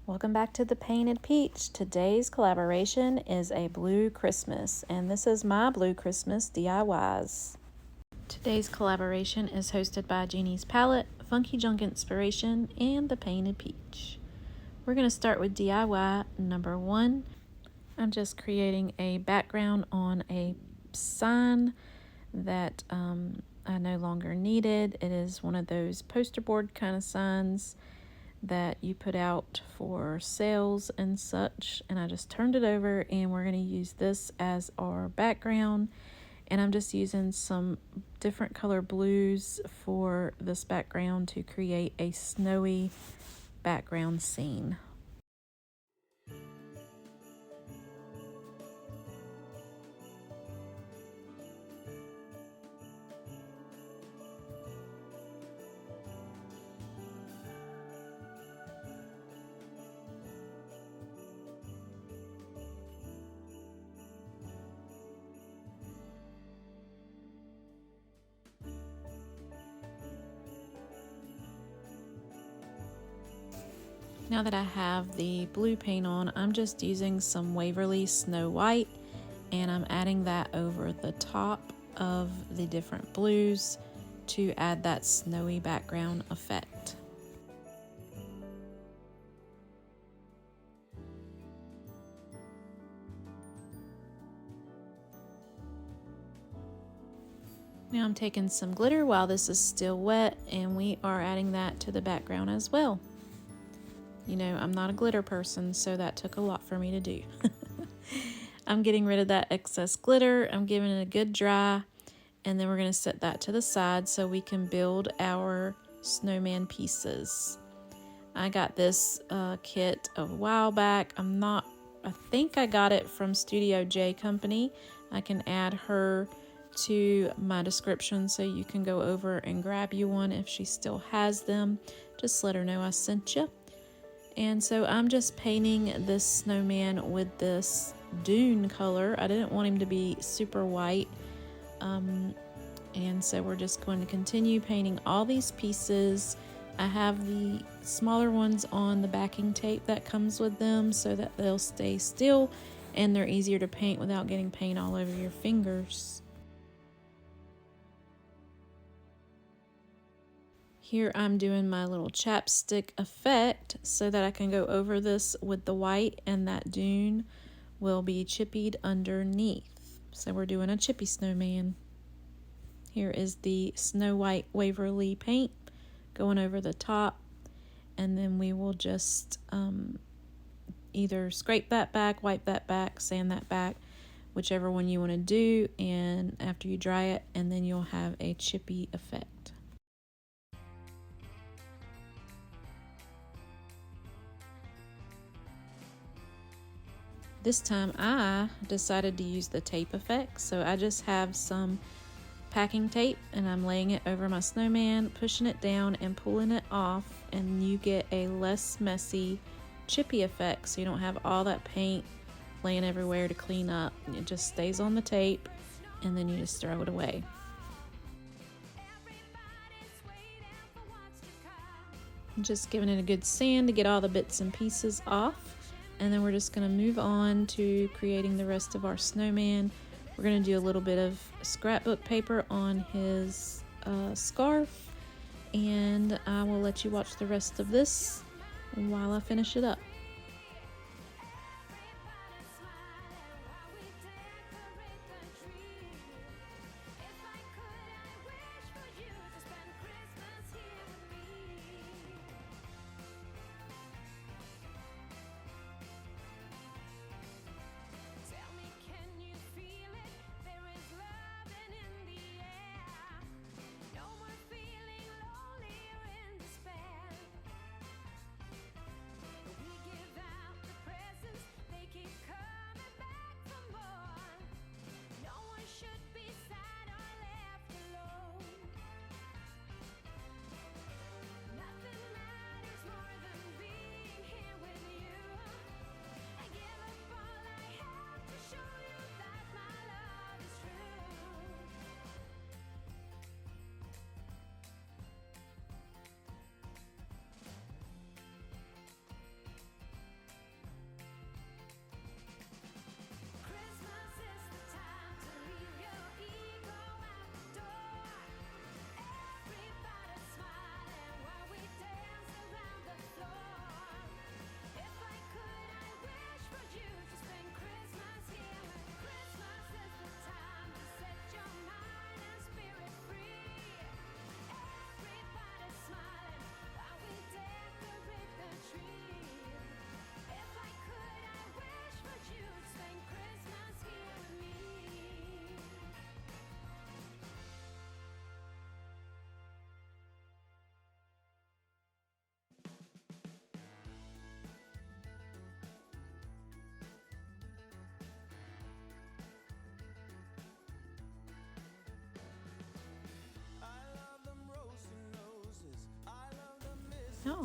Welcome back to the Painted Peach. Today's collaboration is a blue Christmas, and this is my blue Christmas DIYs. Today's collaboration is hosted by Jeannie's Palette, Funky Junk Inspiration, and the Painted Peach. We're going to start with DIY number 1. I'm just creating a background on a sign that I no longer needed. It is one of those poster board kind of signs that you put out for sales and such, and I just turned it over, and we're going to use this as our background. And I'm just using some different color blues for this background to create a snowy background scene. Now that I have the blue paint on, I'm just using some Waverly Snow White, and I'm adding that over the top of the different blues to add that snowy background effect. Now I'm taking some glitter while this is still wet, and we are adding that to the background as well. You know, I'm not a glitter person, so that took a lot for me to do. I'm getting rid of that excess glitter. I'm giving it a good dry, and then we're going to set that to the side so we can build our snowman pieces. I got this kit a while back. I think I got it from Studio J Company. I can add her to my description so you can go over and grab you one if she still has them. Just let her know I sent you. And so I'm just painting this snowman with this dune color. I didn't want him to be super white. And so we're just going to continue painting all these pieces. I have the smaller ones on the backing tape that comes with them so that they'll stay still and they're easier to paint without getting paint all over your fingers. Here I'm doing my little chapstick effect so that I can go over this with the white, and that dune will be chippied underneath. So we're doing a chippy snowman. Here is the Snow White Waverly paint going over the top, and then we will just either scrape that back, wipe that back, sand that back, whichever one you want to do, and after you dry it, and then you'll have a chippy effect. This time I decided to use the tape effect, so I just have some packing tape and I'm laying it over my snowman, pushing it down and pulling it off, and you get a less messy chippy effect, so you don't have all that paint laying everywhere to clean up. It just stays on the tape and then you just throw it away. Just giving it a good sand to get all the bits and pieces off. And then we're just going to move on to creating the rest of our snowman. We're going to do a little bit of scrapbook paper on his scarf, and I will let you watch the rest of this while I finish it up.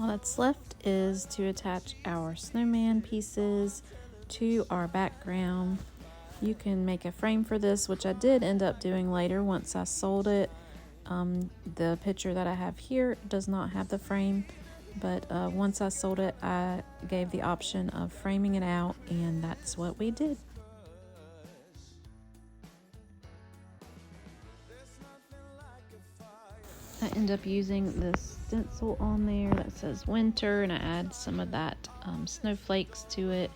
All that's left is to attach our snowman pieces to our background. You can make a frame for this, which I did end up doing later once I sold it. The picture that I have here does not have the frame, but once I sold it, I gave the option of framing it out, and that's what we did. I end up using this stencil on there that says winter, and I add some of that snowflakes to it.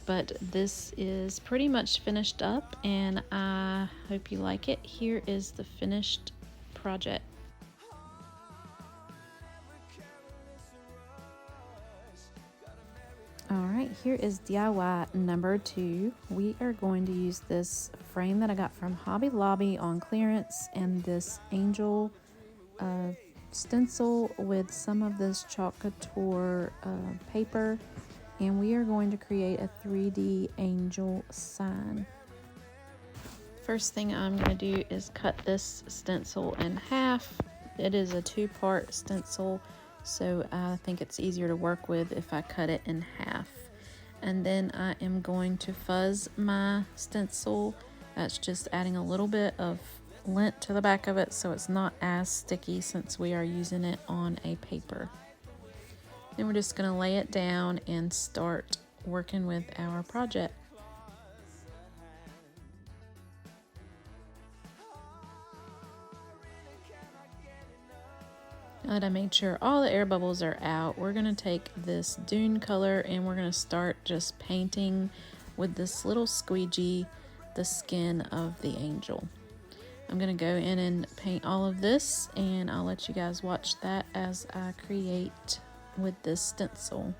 But this is pretty much finished up, and I hope you like it. Here is the finished project. Alright, here is DIY number 2. We are going to use this frame that I got from Hobby Lobby on clearance, and this angel stencil with some of this chalk couture paper, and we are going to create a 3D angel sign. First thing I'm going to do is cut this stencil in half. It is a 2-part stencil, so I think it's easier to work with if I cut it in half. And then I am going to fuzz my stencil. That's just adding a little bit of lint to the back of it so it's not as sticky since we are using it on a paper. Then we're just going to lay it down and start working with our project. Now that I made sure all the air bubbles are out, we're going to take this dune color and we're going to start just painting with this little squeegee the skin of the angel. I'm going to go in and paint all of this, and I'll let you guys watch that as I create with this stencil.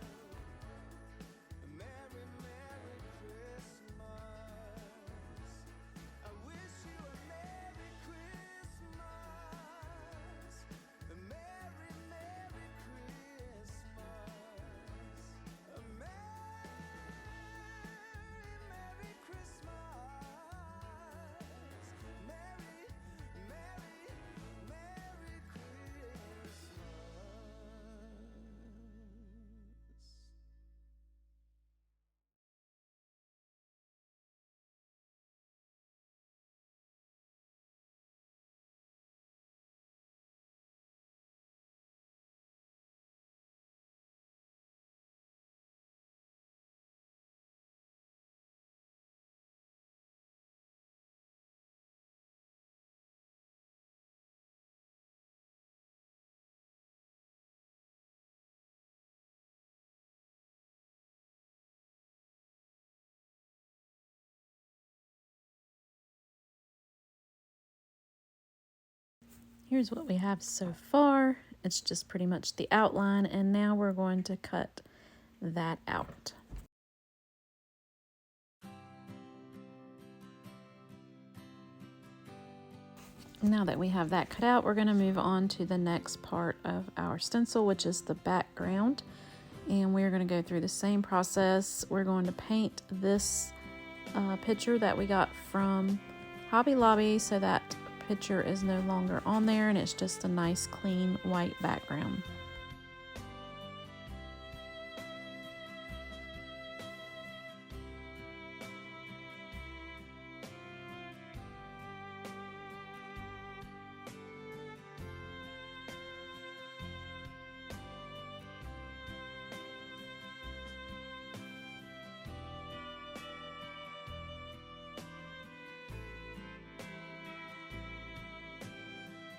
Here's what we have so far. It's just pretty much the outline, and now we're going to cut that out. Now that we have that cut out, we're going to move on to the next part of our stencil, which is the background. And we're going to go through the same process. We're going to paint this picture that we got from Hobby Lobby, so that picture is no longer on there and it's just a nice clean white background.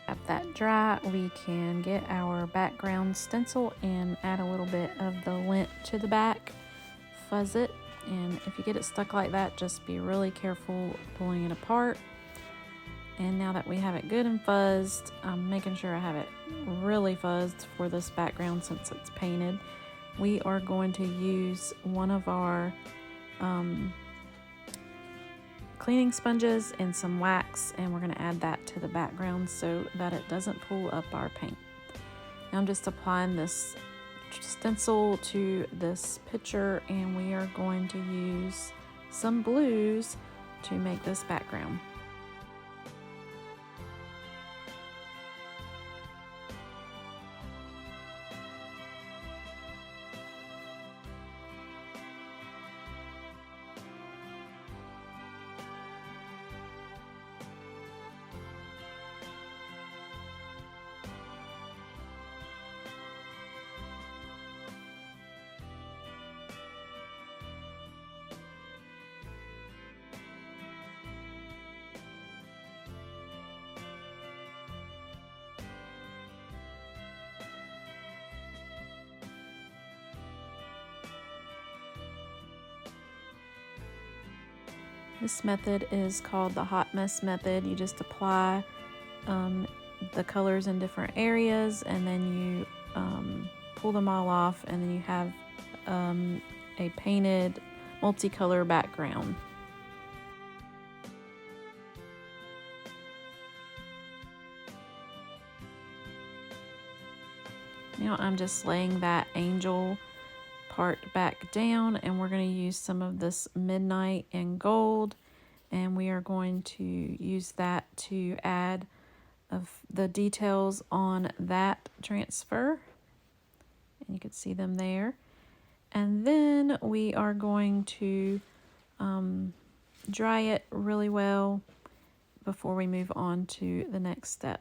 Have that dry, we can get our background stencil and add a little bit of the lint to the back, fuzz it, and if you get it stuck like that, just be really careful pulling it apart. And now that we have it good and fuzzed, I'm making sure I have it really fuzzed for this background since it's painted. We are going to use one of our cleaning sponges and some wax, and we're going to add that to the background so that it doesn't pull up our paint. Now I'm just applying this stencil to this picture, and we are going to use some blues to make this background. This method is called the hot mess method. You just apply the colors in different areas, and then you pull them all off, and then you have a painted multicolor background. Now I'm just laying that angel part back down, and we're going to use some of this midnight and gold, and we are going to use that to add of the details on that transfer, and you can see them there. And then we are going to dry it really well before we move on to the next step.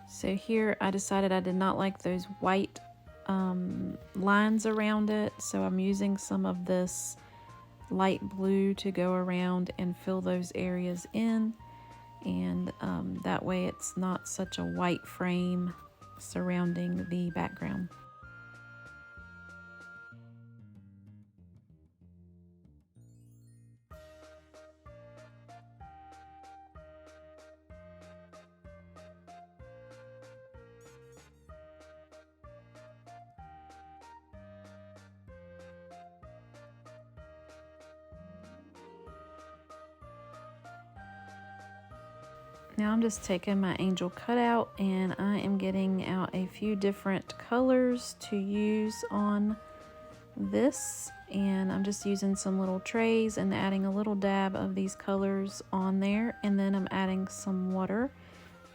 So here I decided I did not like those white lines around it, so I'm using some of this light blue to go around and fill those areas in, and that way it's not such a white frame surrounding the background. Now I'm just taking my angel cutout, and I am getting out a few different colors to use on this, and I'm just using some little trays and adding a little dab of these colors on there, and then I'm adding some water.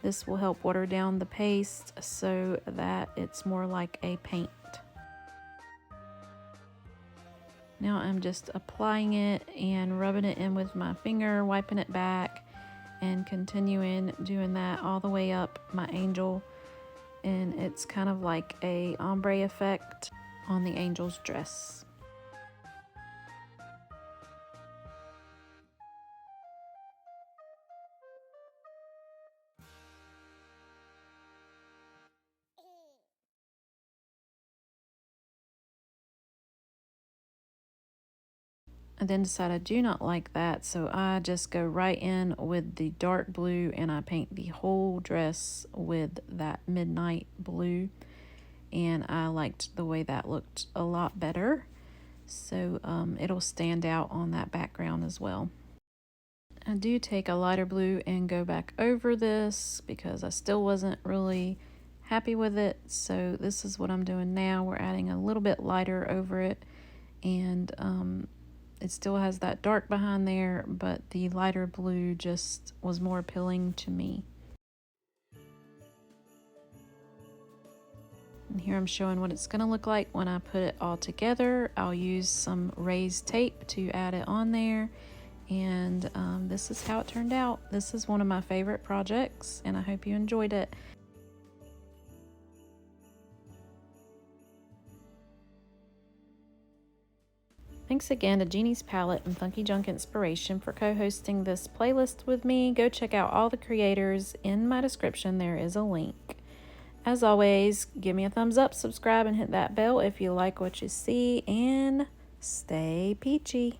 This will help water down the paste so that it's more like a paint. Now I'm just applying it and rubbing it in with my finger, wiping it back, and continuing doing that all the way up my angel, and it's kind of like a ombre effect on the angel's dress. I then decide I do not like that, so I just go right in with the dark blue and I paint the whole dress with that midnight blue, and I liked the way that looked a lot better, so it'll stand out on that background as well. I do take a lighter blue and go back over this because I still wasn't really happy with it, so this is what I'm doing now. We're adding a little bit lighter over it, and it still has that dark behind there, but the lighter blue just was more appealing to me. And here I'm showing what it's going to look like when I put it all together. I'll use some raised tape to add it on there, and this is how it turned out. This is one of my favorite projects, and I hope you enjoyed it. Thanks again to Jeannie's Palette and Funky Junk Inspiration for co-hosting this playlist with me. Go check out all the creators. In my description there is a link. As always, give me a thumbs up, subscribe, and hit that bell if you like what you see, and stay peachy.